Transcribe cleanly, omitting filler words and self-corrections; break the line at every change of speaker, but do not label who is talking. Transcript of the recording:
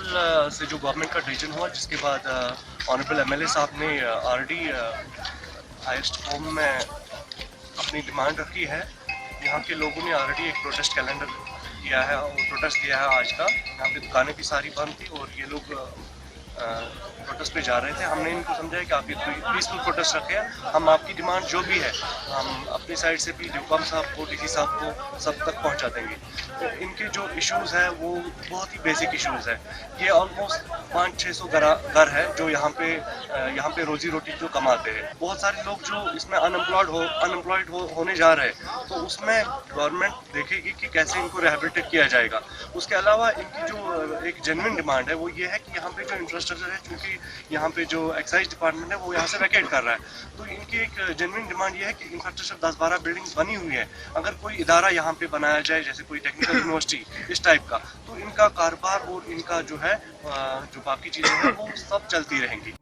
से जो गवर्नमेंट का डिसीजन हुआ, जिसके बाद ऑनरेबल एमएलए साहब ने ऑलरेडी हाईएस्ट फॉर्म में अपनी डिमांड रखी है। यहाँ के लोगों ने ऑलरेडी एक प्रोटेस्ट कैलेंडर किया है और प्रोटेस्ट दिया है आज का। यहाँ पे दुकानें भी सारी बंद थी और ये लोग प्रोटेस्ट पे जा रहे थे। हमने इनको समझाया कि आप ये पीसफुल प्रोटेस्ट रखें, हम आपकी डिमांड जो भी है हम अपनी साइड से भी ड्यूकॉम साहब को, डीसी साहब को सब तक पहुंचा देंगे। तो इनके जो इश्यूज़ है वो बहुत ही बेसिक इश्यूज़ है। ये ऑलमोस्ट 500-600 घर है जो यहाँ पे रोजी रोटी जो कमाते हैं। बहुत सारे लोग जो इसमें अनएम्प्लॉयड होने जा रहे हैं, तो उसमें गवर्नमेंट देखेगी कि कैसे इनको रिहेबिलिटेट किया जाएगा। उसके अलावा इनकी जो एक जेन्युइन डिमांड है वो ये है कि यहाँ पे जो इंफ्रास्ट्रक्चर है, क्योंकि यहाँ पे जो एक्साइज डिपार्टमेंट है वो यहाँ से वैकेट कर रहा है, तो इनकी एक जेन्युइन डिमांड ये है कि इंफ्रास्ट्रक्चर 10-12 बिल्डिंग्स बनी हुई है, अगर कोई इदारा यहाँ पे बनाया जाए जैसे कोई टेक्निकल यूनिवर्सिटी इस टाइप का, तो इनका कारोबार और इनका जो है जो बाकी चीज़ें हैं वो सब चलती रहेंगी।